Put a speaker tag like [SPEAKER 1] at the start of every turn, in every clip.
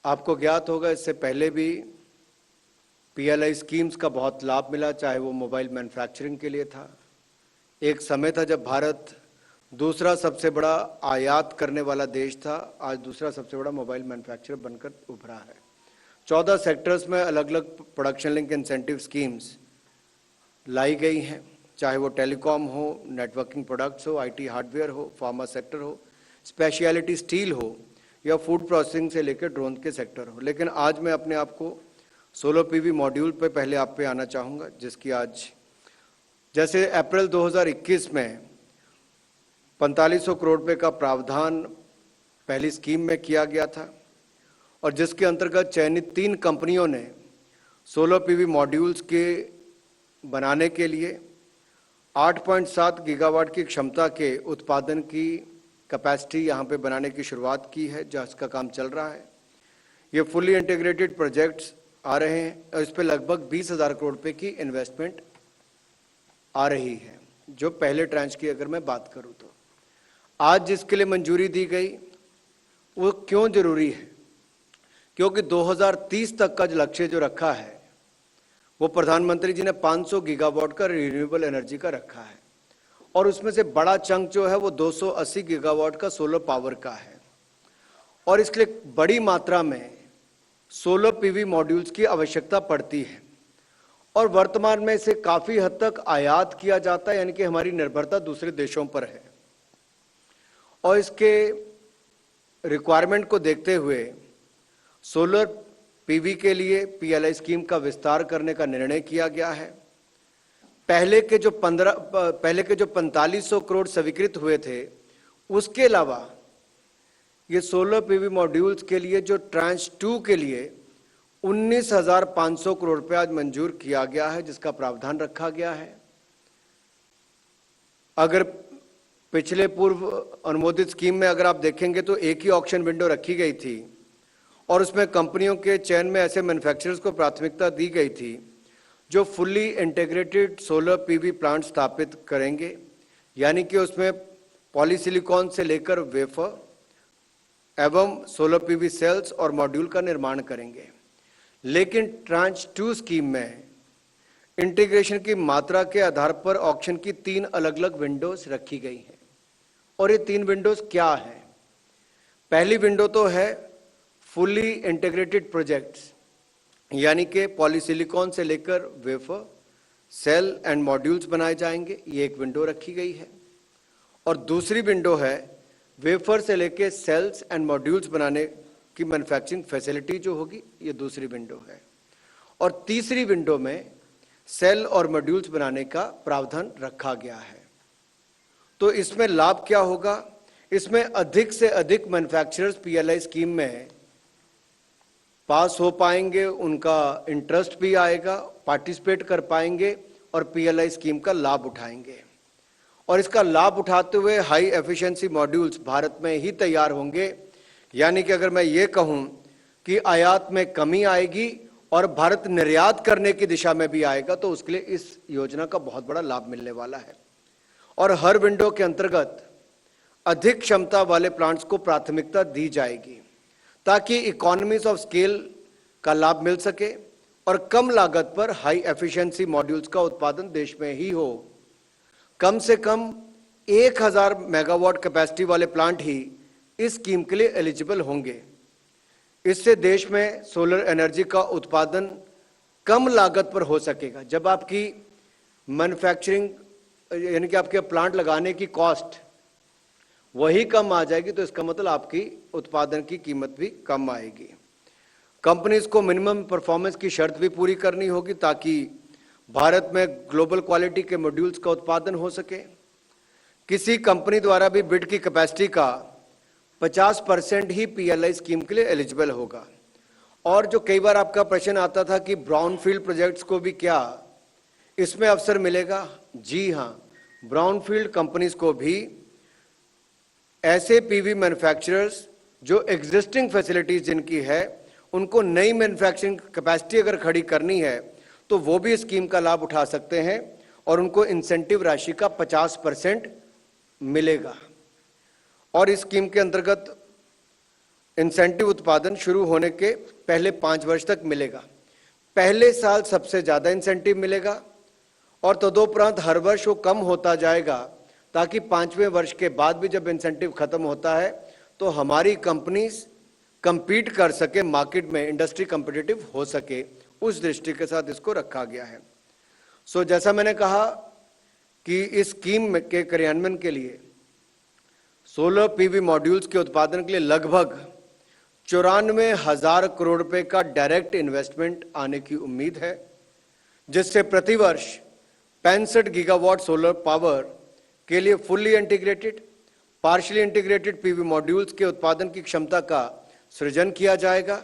[SPEAKER 1] आपको ज्ञात होगा इससे पहले भी पीएलआई स्कीम्स का बहुत लाभ मिला, चाहे वो मोबाइल मैन्युफैक्चरिंग के लिए था। एक समय था जब भारत दूसरा सबसे बड़ा आयात करने वाला देश था, आज दूसरा सबसे बड़ा मोबाइल मैन्युफैक्चरर बनकर उभरा है। 14 सेक्टर्स में अलग अलग प्रोडक्शन लिंक इंसेंटिव स्कीम्स लाई गई हैं, चाहे वो टेलीकॉम हो, नेटवर्किंग प्रोडक्ट्स हो, आईटी हार्डवेयर हो, फार्मा सेक्टर हो, स्पेशलिटी स्टील हो या फूड प्रोसेसिंग से लेकर ड्रोन के सेक्टर हो। लेकिन आज मैं अपने आप को सोलर पीवी मॉड्यूल पे पहले आप पे आना चाहूँगा, जिसकी आज जैसे अप्रैल 2021 में 4500 करोड़ रुपये का प्रावधान पहली स्कीम में किया गया था और जिसके अंतर्गत चयनित 3 कंपनियों ने सोलर पीवी मॉड्यूल्स के बनाने के लिए 8.7 गीगावाट की क्षमता के उत्पादन की कैपेसिटी यहाँ पे बनाने की शुरुआत की है, जिसका काम चल रहा है। ये फुली इंटीग्रेटेड प्रोजेक्ट्स आ रहे हैं और इस पर लगभग 20,000 करोड़ रुपये की इन्वेस्टमेंट आ रही है। जो पहले ट्रांच की अगर मैं बात करूँ तो आज जिसके लिए मंजूरी दी गई वो क्यों जरूरी है, क्योंकि 2030 तक का जो लक्ष्य जो रखा है वो प्रधानमंत्री जी ने 500 गीगावाट का रिन्यूएबल एनर्जी का रखा है और उसमें से बड़ा चंक जो है वो 280 गीगावाट का सोलर पावर का है और इसके लिए बड़ी मात्रा में सोलर पीवी मॉड्यूल्स की आवश्यकता पड़ती है और वर्तमान में इसे काफ़ी हद तक आयात किया जाता है, यानी कि हमारी निर्भरता दूसरे देशों पर है। और इसके रिक्वायरमेंट को देखते हुए सोलर पीवी के लिए पीएलआई स्कीम का विस्तार करने का निर्णय किया गया है। पहले के जो 4500 करोड़ स्वीकृत हुए थे, उसके अलावा ये सोलर पीवी मॉड्यूल्स के लिए जो ट्रांच 2 के लिए 19,500 करोड़ रुपये आज मंजूर किया गया है, जिसका प्रावधान रखा गया है। अगर पिछले पूर्व अनुमोदित स्कीम में अगर आप देखेंगे तो एक ही ऑक्शन विंडो रखी गई थी और उसमें कंपनियों के चयन में ऐसे मैन्युफैक्चरर्स को प्राथमिकता दी गई थी जो fully integrated solar PV plant स्थापित करेंगे, यानी कि उसमें पॉलीसिलिकॉन से लेकर वेफर एवं सोलर पीवी सेल्स और मॉड्यूल का निर्माण करेंगे। लेकिन ट्रांच 2 स्कीम में इंटीग्रेशन की मात्रा के आधार पर ऑक्शन की 3 अलग अलग विंडोज रखी गई हैं और ये 3 विंडोज क्या है? पहली विंडो तो है फुली इंटीग्रेटेड प्रोजेक्ट्स, यानी कि पॉलीसिलिकॉन से लेकर वेफर सेल एंड मॉड्यूल्स बनाए जाएंगे, ये एक विंडो रखी गई है। और दूसरी विंडो है वेफर से लेकर सेल्स एंड मॉड्यूल्स बनाने की मैन्युफैक्चरिंग फैसिलिटी जो होगी, ये दूसरी विंडो है। और तीसरी विंडो में सेल और मॉड्यूल्स बनाने का प्रावधान रखा गया है। तो इसमें लाभ क्या होगा? इसमें अधिक से अधिक मैन्युफैक्चरर्स पीएलआई स्कीम में पास हो पाएंगे, उनका इंटरेस्ट भी आएगा, पार्टिसिपेट कर पाएंगे और पीएलआई स्कीम का लाभ उठाएंगे। और इसका लाभ उठाते हुए हाई एफिशिएंसी मॉड्यूल्स भारत में ही तैयार होंगे, यानी कि अगर मैं ये कहूँ कि आयात में कमी आएगी और भारत निर्यात करने की दिशा में भी आएगा, तो उसके लिए इस योजना का बहुत बड़ा लाभ मिलने वाला है। और हर विंडो के अंतर्गत अधिक क्षमता वाले प्लांट्स को प्राथमिकता दी जाएगी ताकि इकोनॉमीज ऑफ स्केल का लाभ मिल सके और कम लागत पर हाई एफिशिएंसी मॉड्यूल्स का उत्पादन देश में ही हो। कम से कम 1000 मेगावाट कैपेसिटी वाले प्लांट ही इस स्कीम के लिए एलिजिबल होंगे। इससे देश में सोलर एनर्जी का उत्पादन कम लागत पर हो सकेगा। जब आपकी मैन्युफैक्चरिंग यानी कि आपके प्लांट लगाने की कॉस्ट वही कम आ जाएगी, तो इसका मतलब आपकी उत्पादन की कीमत भी कम आएगी। कंपनीज को मिनिमम परफॉर्मेंस की शर्त भी पूरी करनी होगी ताकि भारत में ग्लोबल क्वालिटी के मॉड्यूल्स का उत्पादन हो सके। किसी कंपनी द्वारा भी बिड की कैपेसिटी का 50% ही पीएलआई स्कीम के लिए एलिजिबल होगा। और जो कई बार आपका प्रश्न आता था कि ब्राउनफील्ड प्रोजेक्ट्स को भी क्या इसमें अवसर मिलेगा? जी हाँ, ब्राउनफील्ड कंपनीज को भी ऐसे पीवी मैन्युफैक्चरर्स जो एग्जिस्टिंग फैसिलिटीज जिनकी है, उनको नई मैन्युफैक्चरिंग कैपेसिटी अगर खड़ी करनी है तो वो भी स्कीम का लाभ उठा सकते हैं और उनको इंसेंटिव राशि का 50% मिलेगा। और इस स्कीम के अंतर्गत इंसेंटिव उत्पादन शुरू होने के पहले 5 वर्ष तक मिलेगा। पहले साल सबसे ज्यादा इंसेंटिव मिलेगा और तदोपरांत हर वर्ष वो कम होता जाएगा, ताकि 5वें वर्ष के बाद भी जब इंसेंटिव खत्म होता है तो हमारी कंपनीज compete कर सके, मार्केट में इंडस्ट्री कॉम्पिटिटिव हो सके, उस दृष्टि के साथ इसको रखा गया है। जैसा मैंने कहा कि इस स्कीम के क्रियान्वयन के लिए सोलर पीवी मॉड्यूल्स के उत्पादन के लिए लगभग 94,000 करोड़ रुपए का डायरेक्ट इन्वेस्टमेंट आने की उम्मीद है, जिससे प्रतिवर्ष 65 गीगावाट सोलर पावर के लिए fully integrated, partially integrated PV modules के उत्पादन की क्षमता का सृजन किया जाएगा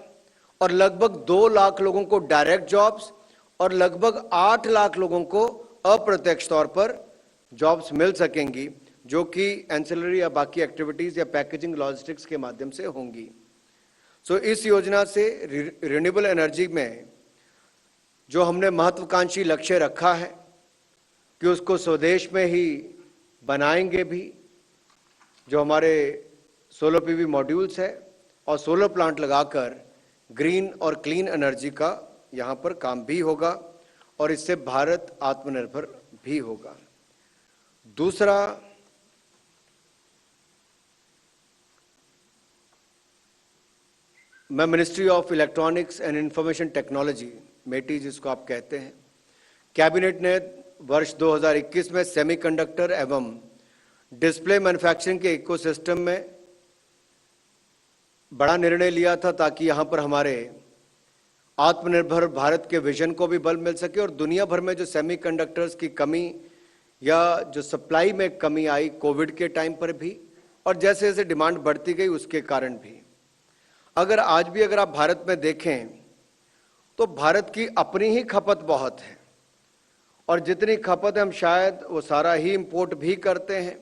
[SPEAKER 1] और लगभग 2 लाख लोगों को डायरेक्ट जॉब्स और लगभग 8 लाख लोगों को अप्रत्यक्ष तौर पर जॉब्स मिल सकेंगी, जो कि एंसिलरी या बाकी एक्टिविटीज या पैकेजिंग लॉजिस्टिक्स के माध्यम से होंगी। इस योजना से रिन्यूएबल एनर्जी में जो हमने महत्वाकांक्षी लक्ष्य रखा है कि उसको स्वदेश में ही बनाएंगे भी, जो हमारे सोलर पीवी मॉड्यूल्स है और सोलर प्लांट लगाकर ग्रीन और क्लीन एनर्जी का यहाँ पर काम भी होगा और इससे भारत आत्मनिर्भर भी होगा। दूसरा, मैं ministry of electronics and information technology, MeitY जिसको आप कहते हैं, कैबिनेट ने वर्ष 2021 में सेमीकंडक्टर एवं डिस्प्ले मैन्युफैक्चरिंग के इकोसिस्टम में बड़ा निर्णय लिया था, ताकि यहाँ पर हमारे आत्मनिर्भर भारत के विजन को भी बल मिल सके और दुनिया भर में जो सेमीकंडक्टर्स की कमी या जो सप्लाई में कमी आई कोविड के टाइम पर भी, और जैसे जैसे डिमांड बढ़ती गई उसके कारण भी, अगर आज भी अगर आप भारत में देखें तो भारत की अपनी ही खपत बहुत है और जितनी खपत है हम शायद वो सारा ही इंपोर्ट भी करते हैं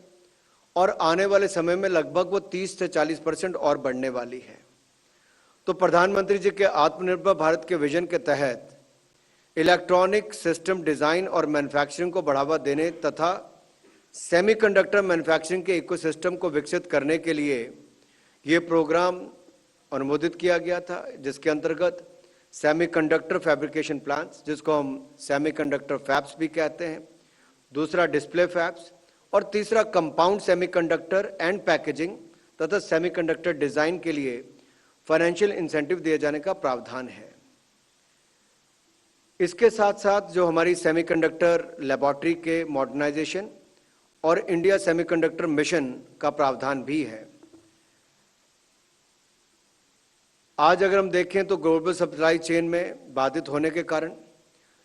[SPEAKER 1] और आने वाले समय में लगभग वो 30 से 40% और बढ़ने वाली है। तो प्रधानमंत्री जी के आत्मनिर्भर भारत के विजन के तहत इलेक्ट्रॉनिक सिस्टम डिजाइन और मैन्युफैक्चरिंग को बढ़ावा देने तथा सेमीकंडक्टर मैन्युफैक्चरिंग के इकोसिस्टम को विकसित करने के लिए ये प्रोग्राम अनुमोदित किया गया था, जिसके अंतर्गत सेमीकंडक्टर फैब्रिकेशन प्लांट्स, जिसको हम सेमीकंडक्टर फैब्स भी कहते हैं, दूसरा डिस्प्ले फैब्स और तीसरा कंपाउंड सेमीकंडक्टर एंड पैकेजिंग तथा सेमीकंडक्टर डिजाइन के लिए फाइनेंशियल इंसेंटिव दिए जाने का प्रावधान है। इसके साथ साथ जो हमारी सेमीकंडक्टर लेबोरेटरी के मॉडर्नाइजेशन और इंडिया सेमीकंडक्टर मिशन का प्रावधान भी है। आज अगर हम देखें तो ग्लोबल सप्लाई चेन में बाधित होने के कारण,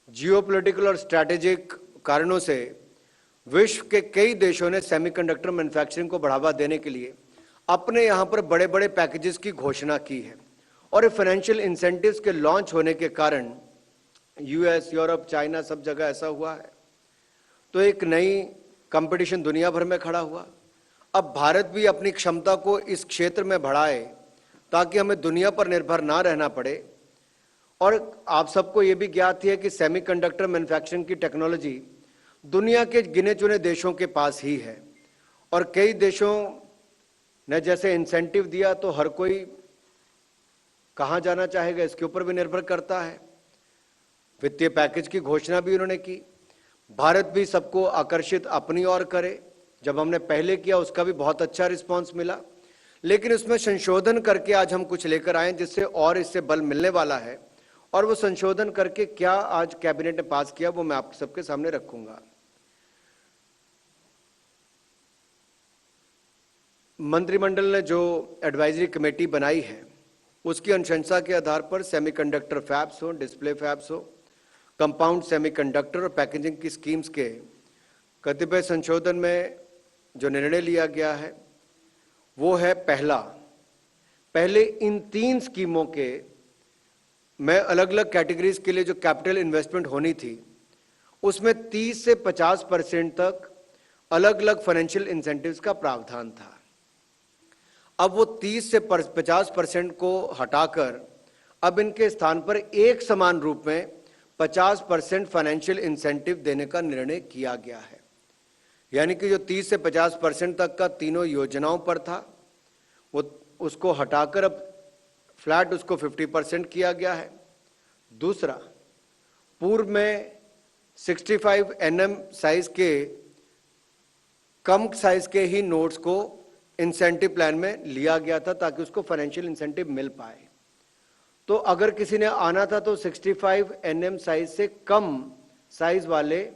[SPEAKER 1] जियोपॉलिटिकल और स्ट्रैटेजिक कारणों से विश्व के कई देशों ने सेमीकंडक्टर मैन्युफैक्चरिंग को बढ़ावा देने के लिए अपने यहाँ पर बड़े बड़े पैकेजेस की घोषणा की है और ये फाइनेंशियल इंसेंटिव्स के लॉन्च होने के कारण यूएस, यूरोप, चाइना सब जगह ऐसा हुआ है, तो एक नई कंपटीशन दुनिया भर में खड़ा हुआ। अब भारत भी अपनी क्षमता को इस क्षेत्र में बढ़ाए ताकि हमें दुनिया पर निर्भर ना रहना पड़े। और आप सबको ये भी ज्ञात है कि सेमीकंडक्टर मैन्युफैक्चरिंग की टेक्नोलॉजी दुनिया के गिने चुने देशों के पास ही है और कई देशों ने जैसे इंसेंटिव दिया तो हर कोई कहाँ जाना चाहेगा इसके ऊपर भी निर्भर करता है। वित्तीय पैकेज की घोषणा भी उन्होंने की, भारत भी सबको आकर्षित अपनी ओर करे। जब हमने पहले किया उसका भी बहुत अच्छा रिस्पांस मिला, लेकिन उसमें संशोधन करके आज हम कुछ लेकर आए जिससे और इससे बल मिलने वाला है और वो संशोधन करके क्या आज कैबिनेट ने पास किया वो मैं आप सबके सामने रखूंगा। मंत्रिमंडल ने जो एडवाइजरी कमेटी बनाई है उसकी अनुशंसा के आधार पर सेमीकंडक्टर फैब्स हो, डिस्प्ले फैब्स हो, कंपाउंड सेमीकंडक्टर और पैकेजिंग की स्कीम्स के कतिपय संशोधन में जो निर्णय लिया गया है वो है पहले इन 3 स्कीमों के में अलग अलग कैटेगरीज के लिए जो कैपिटल इन्वेस्टमेंट होनी थी उसमें 30 से 50% तक अलग अलग फाइनेंशियल इंसेंटिव्स का प्रावधान था। अब वो 30 से 50% को हटाकर अब इनके स्थान पर एक समान रूप में 50% फाइनेंशियल इंसेंटिव देने का निर्णय किया गया है। यानी कि जो 30 से 50% तक का तीनों योजनाओं पर था वो उसको हटाकर अब फ्लैट उसको 50% किया गया है। दूसरा, पूर्व में 65 NM साइज के कम साइज के ही नोट्स को इंसेंटिव प्लान में लिया गया था ताकि उसको फाइनेंशियल इंसेंटिव मिल पाए। तो अगर किसी ने आना था तो 65 NM साइज से कम साइज वाले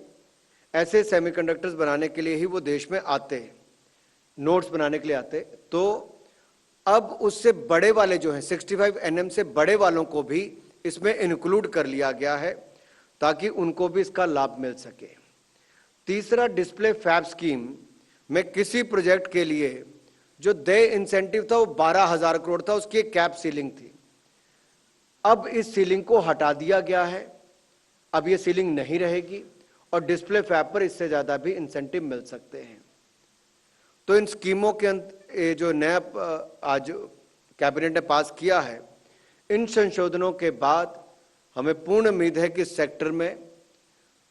[SPEAKER 1] ऐसे सेमीकंडक्टर्स बनाने के लिए ही वो देश में आते, नोट्स बनाने के लिए आते। तो अब उससे बड़े वाले जो हैं 65 NM से बड़े वालों को भी इसमें इंक्लूड कर लिया गया है ताकि उनको भी इसका लाभ मिल सके। तीसरा, डिस्प्ले फैब स्कीम में किसी प्रोजेक्ट के लिए जो देय इंसेंटिव था वो 12,000 करोड़ था, उसकी एक कैप सीलिंग थी। अब इस सीलिंग को हटा दिया गया है, अब ये सीलिंग नहीं रहेगी और डिस्प्ले फैब पर इससे ज्यादा भी इंसेंटिव मिल सकते हैं। तो इन स्कीमों के जो नया आज कैबिनेट ने पास किया है, इन संशोधनों के बाद हमें पूर्ण उम्मीद है कि इस सेक्टर में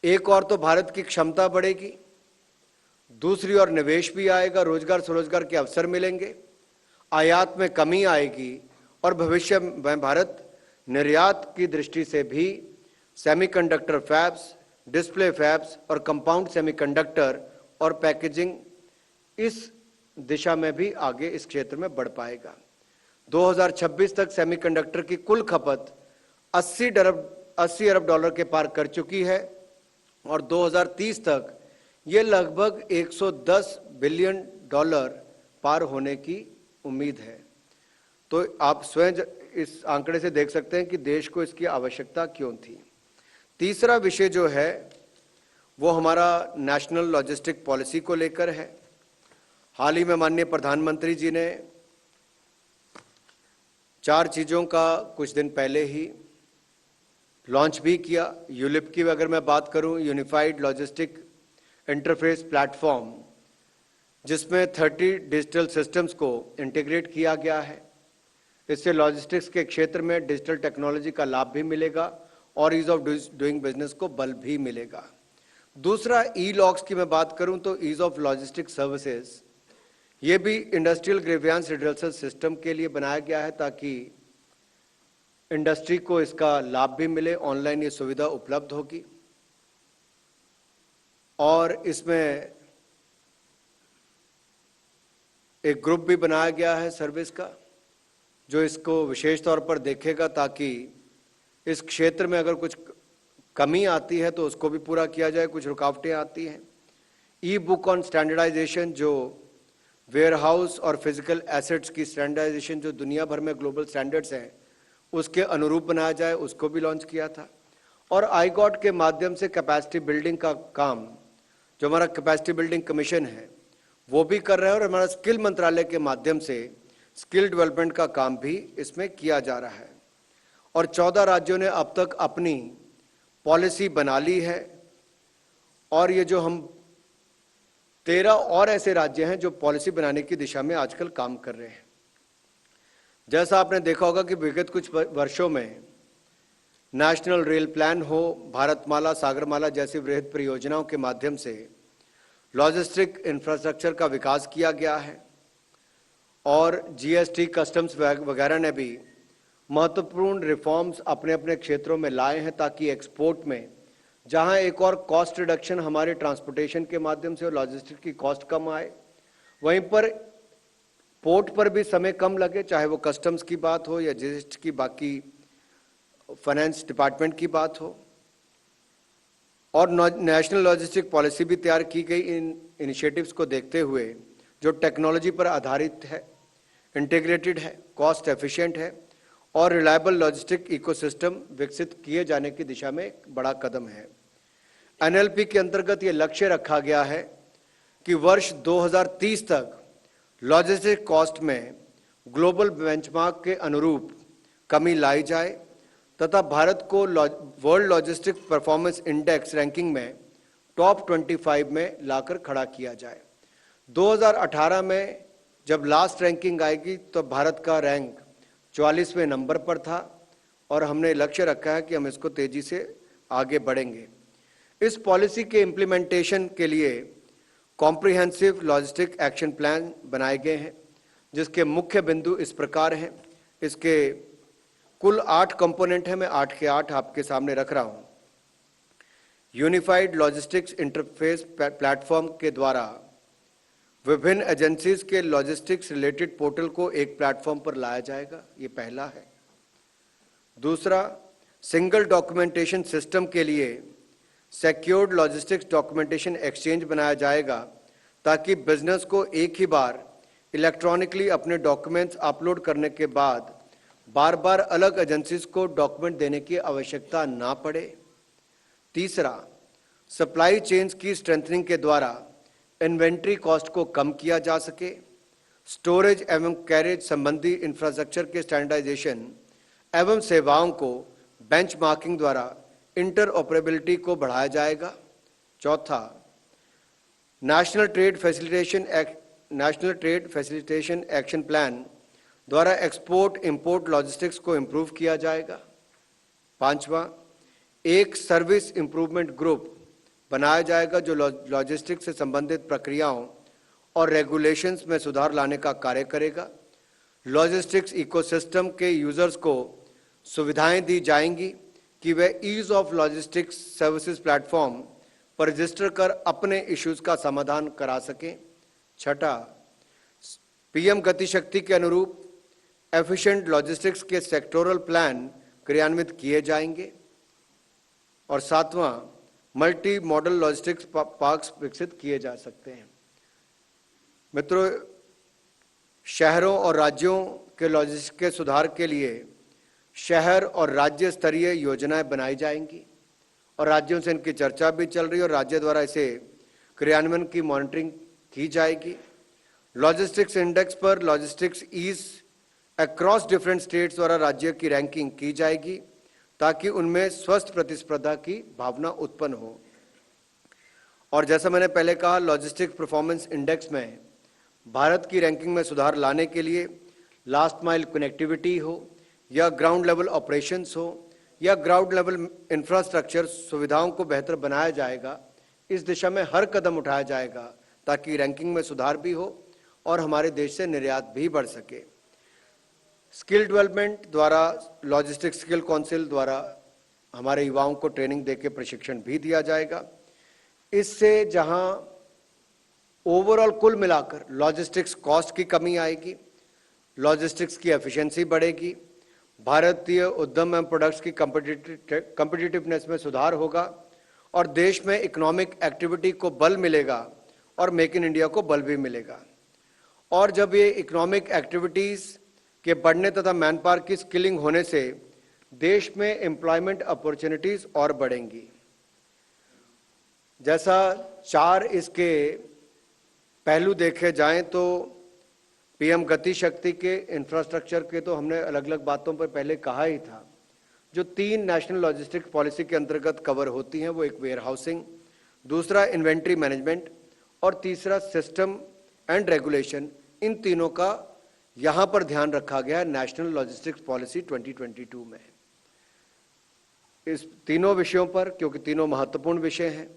[SPEAKER 1] एक और तो भारत की क्षमता बढ़ेगी, दूसरी ओर निवेश भी आएगा, रोजगार स्वरोजगार के अवसर मिलेंगे, आयात में कमी आएगी और भविष्य में भारत निर्यात की दृष्टि से भी सेमीकंडक्टर फैब्स, डिस्प्ले फैब्स और कंपाउंड सेमीकंडक्टर और पैकेजिंग इस दिशा में भी आगे इस क्षेत्र में बढ़ पाएगा। 2026 तक सेमीकंडक्टर की कुल खपत 80 अरब डॉलर के पार कर चुकी है और 2030 तक ये लगभग 110 बिलियन डॉलर पार होने की उम्मीद है। तो आप स्वयं इस आंकड़े से देख सकते हैं कि देश को इसकी आवश्यकता क्यों थी। तीसरा विषय जो है वो हमारा नेशनल लॉजिस्टिक पॉलिसी को लेकर है। हाल ही में माननीय प्रधानमंत्री जी ने 4 चीज़ों का कुछ दिन पहले ही लॉन्च भी किया। यूलिप की अगर मैं बात करूं, यूनिफाइड लॉजिस्टिक इंटरफेस प्लेटफॉर्म, जिसमें 30 डिजिटल सिस्टम्स को इंटीग्रेट किया गया है। इससे लॉजिस्टिक्स के क्षेत्र में डिजिटल टेक्नोलॉजी का लाभ भी मिलेगा और ईज ऑफ डूइंग बिजनेस को बल भी मिलेगा। दूसरा, ई लॉक्स की मैं बात करूं तो ईज ऑफ लॉजिस्टिक सर्विसेज, ये भी इंडस्ट्रियल ग्रीवियंस रिड्रेसल सिस्टम के लिए बनाया गया है ताकि इंडस्ट्री को इसका लाभ भी मिले। ऑनलाइन ये सुविधा उपलब्ध होगी और इसमें एक ग्रुप भी बनाया गया है सर्विस का जो इसको विशेष तौर पर देखेगा ताकि इस क्षेत्र में अगर कुछ कमी आती है तो उसको भी पूरा किया जाए, कुछ रुकावटें आती हैं। ई बुक ऑन स्टैंडर्डाइजेशन, जो वेयरहाउस और फिजिकल एसेट्स की स्टैंडर्डाइजेशन जो दुनिया भर में ग्लोबल स्टैंडर्ड्स हैं उसके अनुरूप बनाया जाए, उसको भी लॉन्च किया था। और आईगॉट के माध्यम से कैपेसिटी बिल्डिंग का काम, जो हमारा कैपेसिटी बिल्डिंग कमीशन है, वो भी कर रहे हैं और हमारा स्किल मंत्रालय के माध्यम से स्किल डेवलपमेंट का काम भी इसमें किया जा रहा है। और 14 राज्यों ने अब तक अपनी पॉलिसी बना ली है और ये जो हम 13 और ऐसे राज्य हैं जो पॉलिसी बनाने की दिशा में आजकल काम कर रहे हैं। जैसा आपने देखा होगा कि विगत कुछ वर्षों में नेशनल रेल प्लान हो, भारतमाला, सागरमाला जैसी वृहद परियोजनाओं के माध्यम से लॉजिस्टिक इंफ्रास्ट्रक्चर का विकास किया गया है और जीएसटी, कस्टम्स वगैरह ने भी महत्वपूर्ण रिफॉर्म्स अपने अपने क्षेत्रों में लाए हैं ताकि एक्सपोर्ट में, जहां एक और कॉस्ट रिडक्शन हमारे ट्रांसपोर्टेशन के माध्यम से और लॉजिस्टिक की कॉस्ट कम आए, वहीं पर पोर्ट पर भी समय कम लगे, चाहे वो कस्टम्स की बात हो या जीएसटी की, बाकी फाइनेंस डिपार्टमेंट की बात हो। और नेशनल लॉजिस्टिक पॉलिसी भी तैयार की गई इन इनिशिएटिव्स को देखते हुए, जो टेक्नोलॉजी पर आधारित है, इंटीग्रेटेड है, कॉस्ट एफिशिएंट है और रिलायबल लॉजिस्टिक इकोसिस्टम विकसित किए जाने की दिशा में एक बड़ा कदम है। एनएलपी के अंतर्गत ये लक्ष्य रखा गया है कि वर्ष 2030 तक लॉजिस्टिक कॉस्ट में ग्लोबल बेंचमार्क के अनुरूप कमी लाई जाए तथा भारत को world logistic performance index ranking में टॉप 25 में लाकर खड़ा किया जाए। 2018 में जब लास्ट रैंकिंग आएगी तो भारत का रैंक 44वें नंबर पर था और हमने लक्ष्य रखा है कि हम इसको तेजी से आगे बढ़ेंगे। इस पॉलिसी के इम्प्लीमेंटेशन के लिए कॉम्प्रिहेंसिव लॉजिस्टिक एक्शन प्लान बनाए गए हैं जिसके मुख्य बिंदु इस प्रकार हैं। इसके कुल 8 कंपोनेंट है, मैं 8 के 8 आपके सामने रख रहा हूं। यूनिफाइड लॉजिस्टिक्स इंटरफेस प्लेटफॉर्म के द्वारा विभिन्न एजेंसीज के लॉजिस्टिक्स रिलेटेड पोर्टल को एक प्लेटफॉर्म पर लाया जाएगा, ये पहला है। दूसरा, सिंगल डॉक्यूमेंटेशन सिस्टम के लिए सिक्योर्ड लॉजिस्टिक्स डॉक्यूमेंटेशन एक्सचेंज बनाया जाएगा, ताकि बिजनेस को एक ही बार इलेक्ट्रॉनिकली अपने डॉक्यूमेंट्स अपलोड करने के बाद बार बार अलग एजेंसीज को डॉक्यूमेंट देने की आवश्यकता ना पड़े। तीसरा, सप्लाई चेन्स की स्ट्रेंथनिंग के द्वारा इन्वेंट्री कॉस्ट को कम किया जा सके। स्टोरेज एवं कैरेज संबंधी इंफ्रास्ट्रक्चर के स्टैंडर्डाइजेशन एवं सेवाओं को बेंचमार्किंग द्वारा इंटरऑपरेबिलिटी को बढ़ाया जाएगा। चौथा, national trade facilitation action plan द्वारा एक्सपोर्ट इंपोर्ट लॉजिस्टिक्स को इंप्रूव किया जाएगा। पांचवा, एक सर्विस इंप्रूवमेंट ग्रुप बनाया जाएगा जो लॉजिस्टिक्स से संबंधित प्रक्रियाओं और रेगुलेशंस में सुधार लाने का कार्य करेगा। लॉजिस्टिक्स इकोसिस्टम के यूजर्स को सुविधाएं दी जाएंगी कि वे ease of logistics services platform पर रजिस्टर कर अपने इश्यूज का समाधान करा सकें। छठा, पीएम गति शक्ति के अनुरूप एफिशिएंट लॉजिस्टिक्स के सेक्टोरल प्लान क्रियान्वित किए जाएंगे। और सातवां, मल्टी मॉडल लॉजिस्टिक्स पार्क्स विकसित किए जा सकते हैं। मित्रों, शहरों और राज्यों के लॉजिस्टिक्स के सुधार के लिए शहर और राज्य स्तरीय योजनाएं बनाई जाएंगी और राज्यों से इनकी चर्चा भी चल रही है और राज्य द्वारा इसे क्रियान्वयन की मॉनिटरिंग की जाएगी। लॉजिस्टिक्स इंडेक्स पर logistics ease across different states द्वारा राज्य की रैंकिंग की जाएगी, ताकि उनमें स्वस्थ प्रतिस्पर्धा की भावना उत्पन्न हो। और जैसा मैंने पहले कहा, लॉजिस्टिक्स परफॉर्मेंस इंडेक्स में भारत की रैंकिंग में सुधार लाने के लिए लास्ट माइल कनेक्टिविटी हो या ग्राउंड लेवल ऑपरेशंस हो या ग्राउंड लेवल इंफ्रास्ट्रक्चर सुविधाओं को बेहतर बनाया जाएगा। इस दिशा में हर कदम उठाया जाएगा ताकि रैंकिंग में सुधार भी हो और हमारे देश से निर्यात भी बढ़ सके। स्किल डेवलपमेंट द्वारा लॉजिस्टिक्स स्किल काउंसिल द्वारा हमारे युवाओं को ट्रेनिंग देकर प्रशिक्षण भी दिया जाएगा। इससे जहां ओवरऑल कुल मिलाकर लॉजिस्टिक्स कॉस्ट की कमी आएगी, लॉजिस्टिक्स की एफिशिएंसी बढ़ेगी, भारतीय उद्यम एवं प्रोडक्ट्स की कॉम्पिटिटिवनेस में सुधार होगा और देश में इकोनॉमिक एक्टिविटी को बल मिलेगा और मेक इन इंडिया को बल भी मिलेगा। और जब ये इकोनॉमिक एक्टिविटीज के बढ़ने तथा मैन पावर की स्किलिंग होने से देश में एम्प्लॉयमेंट अपॉर्चुनिटीज और बढ़ेंगी। जैसा 4 इसके पहलू देखे जाएं तो पीएम गति शक्ति के इंफ्रास्ट्रक्चर के तो हमने अलग अलग बातों पर पहले कहा ही था। जो 3 नेशनल लॉजिस्टिक्स पॉलिसी के अंतर्गत कवर होती हैं वो एक वेयर हाउसिंग, दूसरा इन्वेंट्री मैनेजमेंट और तीसरा सिस्टम एंड रेगुलेशन। इन तीनों का यहां पर ध्यान रखा गया है नेशनल लॉजिस्टिक्स पॉलिसी 2022 में। इस तीनों विषयों पर, क्योंकि तीनों महत्वपूर्ण विषय हैं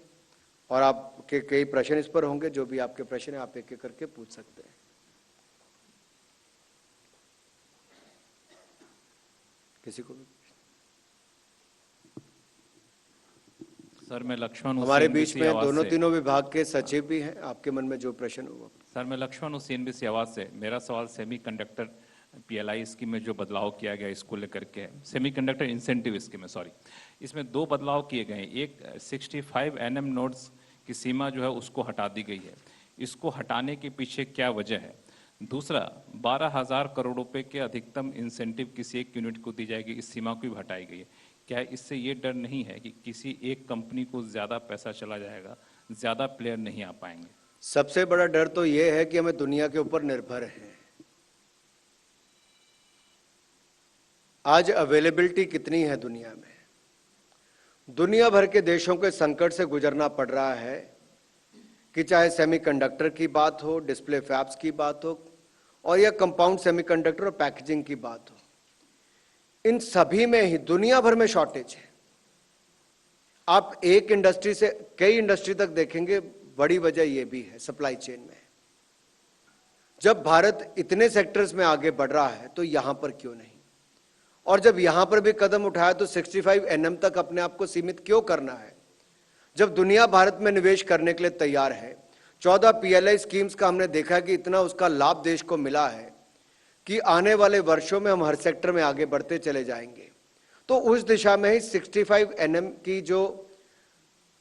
[SPEAKER 1] और आपके कई प्रश्न इस पर होंगे, जो भी आपके प्रश्न हैं आप एक एक करके पूछ सकते हैं। किसी को भी?
[SPEAKER 2] सर मैं लक्ष्मण
[SPEAKER 1] हमारे बीच में दोनों तीनों विभाग के सचिव भी हैं, आपके मन में जो प्रश्न हुआ।
[SPEAKER 2] सर मैं लक्ष्मण हूँ CNBC आवाज से। मेरा सवाल सेमीकंडक्टर PLI स्कीम में जो बदलाव किया गया इसको लेकर के, सेमीकंडक्टर इंसेंटिव स्कीम में, सॉरी, इसमें 2 बदलाव किए गए हैं। एक 65 nm नोड्स की सीमा जो है उसको हटा दी गई है, इसको हटाने के पीछे क्या वजह है? दूसरा, 12,000 करोड़ रुपए के अधिकतम इंसेंटिव किसी एक यूनिट को दी जाएगी, इस सीमा को भी हटाई गई है। क्या इससे ये डर नहीं है कि किसी एक कंपनी को ज्यादा पैसा चला जाएगा, ज्यादा प्लेयर नहीं आ पाएंगे?
[SPEAKER 1] सबसे बड़ा डर तो ये है कि हमें दुनिया के ऊपर निर्भर है। आज अवेलेबिलिटी कितनी है दुनिया में? दुनिया भर के देशों के संकट से गुजरना पड़ रहा है, कि चाहे सेमीकंडक्टर की बात हो, डिस्प्ले फैब्स की बात हो और या कंपाउंड सेमीकंडक्टर और पैकेजिंग की बात हो। इन सभी में ही दुनिया भर में शॉर्टेज है। आप एक इंडस्ट्री से कई इंडस्ट्री तक देखेंगे, बड़ी वजह यह भी है सप्लाई चेन में। जब भारत इतने सेक्टर्स में आगे बढ़ रहा है तो यहां पर क्यों नहीं? और जब यहां पर भी कदम उठाया तो 65 NM तक अपने आप को सीमित क्यों करना है, जब दुनिया भारत में निवेश करने के लिए तैयार है। 14 PLI स्कीम्स का हमने देखा कि इतना उसका लाभ देश को मिला है कि आने वाले वर्षों में हम हर सेक्टर में आगे बढ़ते चले जाएंगे। तो उस दिशा में ही 65 NM की जो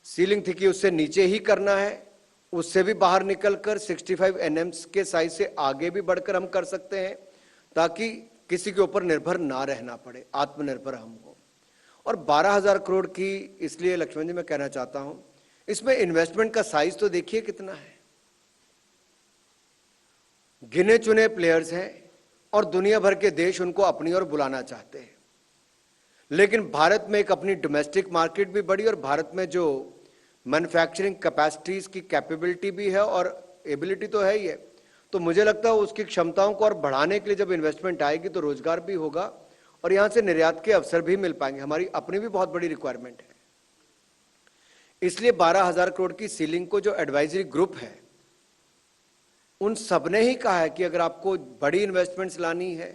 [SPEAKER 1] सीलिंग थी कि उससे नीचे ही करना है, उससे भी बाहर निकलकर 65 NM के साइज से आगे भी बढ़कर हम कर सकते हैं, ताकि किसी के ऊपर निर्भर ना रहना पड़े, आत्मनिर्भर हम हो। और 12,000 करोड़ की इसलिए लक्ष्मण जी मैं कहना चाहता हूं, इसमें इन्वेस्टमेंट का साइज तो देखिए कितना है। गिने चुने प्लेयर्स हैं और दुनिया भर के देश उनको अपनी ओर बुलाना चाहते हैं, लेकिन भारत में एक अपनी डोमेस्टिक मार्केट भी बढ़ी और भारत में जो मैन्युफैक्चरिंग कैपेसिटीज की कैपेबिलिटी भी है और एबिलिटी तो है ही है। तो मुझे लगता है उसकी क्षमताओं को और बढ़ाने के लिए जब इन्वेस्टमेंट आएगी तो रोजगार भी होगा और यहां से निर्यात के अवसर भी मिल पाएंगे। हमारी अपनी भी बहुत बड़ी रिक्वायरमेंट है, इसलिए 12,000 करोड़ की सीलिंग को जो एडवाइजरी ग्रुप है उन सबने ही कहा है कि अगर आपको बड़ी इन्वेस्टमेंट्स लानी है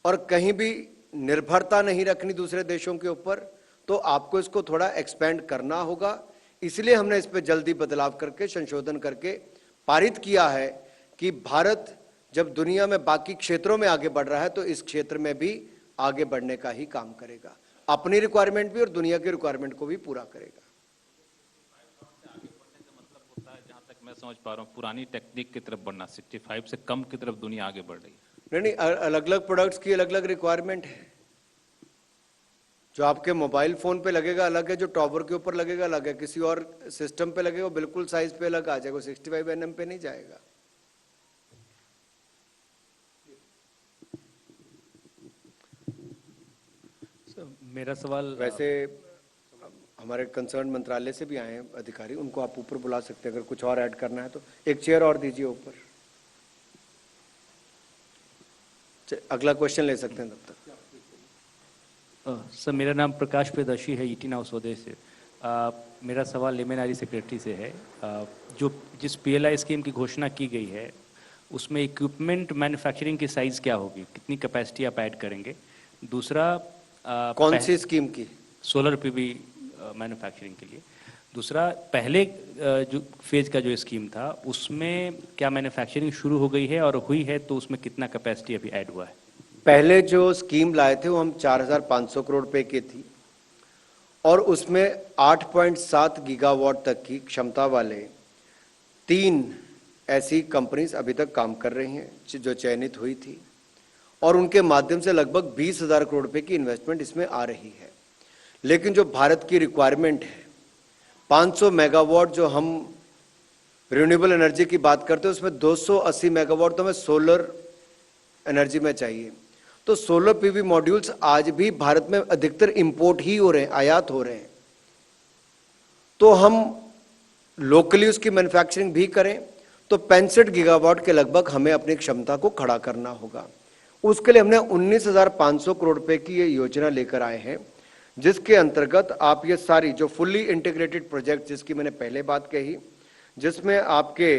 [SPEAKER 1] और कहीं भी निर्भरता नहीं रखनी दूसरे देशों के ऊपर, तो आपको इसको थोड़ा एक्सपेंड करना होगा। इसलिए हमने इस पर जल्दी बदलाव करके संशोधन करके पारित किया है कि भारत जब दुनिया में बाकी क्षेत्रों में आगे बढ़ रहा है तो इस क्षेत्र में भी आगे बढ़ने का ही काम करेगा, अपनी रिक्वायरमेंट भी और दुनिया की रिक्वायरमेंट को भी पूरा करेगा।
[SPEAKER 2] मैं समझ पा रहा हूँ पुरानी टेक्निक की तरफ बढ़ना, 65 से कम की तरफ दुनिया आगे बढ़ रही है।
[SPEAKER 1] नहीं, अलग अलग प्रोडक्ट्स की अलग अलग रिक्वायरमेंट है। जो आपके मोबाइल फोन पे लगेगा अलग है, जो टॉवर के ऊपर लगेगा अलग है, किसी और सिस्टम पे लगेगा बिल्कुल साइज पे अलग आ जाएगा, 65 NM पे नहीं जाएगा।
[SPEAKER 3] मेरा सवाल
[SPEAKER 1] वैसे हमारे कंसर्न मंत्रालय से भी आए हैं अधिकारी, उनको आप ऊपर बुला सकते हैं अगर कुछ और ऐड करना है तो। एक चेयर और दीजिए ऊपर, अगला क्वेश्चन ले सकते हैं तब तक।
[SPEAKER 3] सर मेरा नाम प्रकाश प्रियदर्शी है, ईटी नाउ स्वदेश से। मेरा सवाल लेमेनारी सेक्रेटरी से है। जिस PLI स्कीम की घोषणा की गई है उसमें इक्विपमेंट मैन्युफैक्चरिंग की साइज क्या होगी, कितनी कैपेसिटी आप ऐड करेंगे? दूसरा
[SPEAKER 1] कौन सी स्कीम की?
[SPEAKER 3] सोलर PV मैन्युफैक्चरिंग के लिए। दूसरा, पहले जो फेज का जो स्कीम था उसमें क्या मैन्युफैक्चरिंग शुरू हो गई है, और हुई है तो उसमें कितना कैपेसिटी अभी ऐड हुआ है?
[SPEAKER 1] पहले जो स्कीम लाए थे वो हम 4,500 करोड़ रुपए की थी और उसमें 8.7 गीगावाट तक की क्षमता वाले 3 ऐसी कंपनीज अभी तक काम कर रही हैं जो चयनित हुई थी, और उनके माध्यम से लगभग 20,000 करोड़ रुपए की इन्वेस्टमेंट इसमें आ रही है। लेकिन जो भारत की रिक्वायरमेंट है 500 मेगावाट, जो हम रिन्यूएबल एनर्जी की बात करते हैं उसमें 280 मेगावाट तो हमें सोलर एनर्जी में चाहिए। तो सोलर PV मॉड्यूल्स आज भी भारत में अधिकतर इंपोर्ट ही हो रहे हैं, आयात हो रहे हैं। तो हम लोकली उसकी मैन्युफैक्चरिंग भी करें तो 65 गीगावाट के लगभग हमें अपनी क्षमता को खड़ा करना होगा। उसके लिए हमने 19,500 करोड़ रुपए की ये योजना लेकर आए हैं, जिसके अंतर्गत आप ये सारी जो फुल्ली इंटीग्रेटेड प्रोजेक्ट जिसकी मैंने पहले बात कही, जिसमें आपके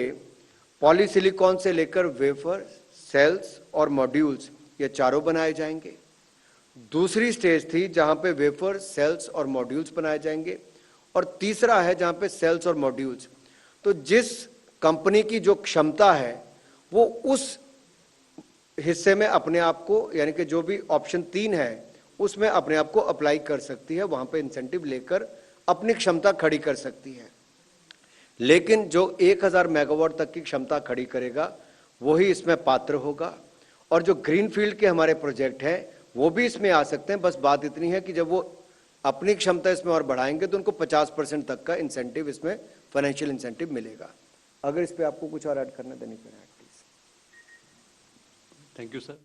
[SPEAKER 1] पॉलीसिलिकॉन से लेकर वेफर, सेल्स और मॉड्यूल्स ये चारों बनाए जाएंगे। दूसरी स्टेज थी जहां पे वेफर, सेल्स और मॉड्यूल्स बनाए जाएंगे, और तीसरा है जहां पे सेल्स और मॉड्यूल्स। तो जिस कंपनी की जो क्षमता है वो उस हिस्से में अपने आप को, यानी कि जो भी ऑप्शन 3 है उसमें अपने आप को अप्लाई कर सकती है, वहां पे इंसेंटिव लेकर अपनी क्षमता खड़ी कर सकती है। लेकिन जो 1000 मेगावाट तक की क्षमता खड़ी करेगा वही इसमें पात्र होगा, और जो ग्रीनफील्ड के हमारे प्रोजेक्ट हैं वो भी इसमें आ सकते हैं। बस बात इतनी है कि जब वो अपनी क्षमता इसमें और बढ़ाएंगे तो उनको 50% तक का इंसेंटिव, इसमें फाइनेंशियल इंसेंटिव मिलेगा। अगर इस पे आपको कुछ और ऐड करना देनी पड़े प्लीज।
[SPEAKER 3] Thank you sir.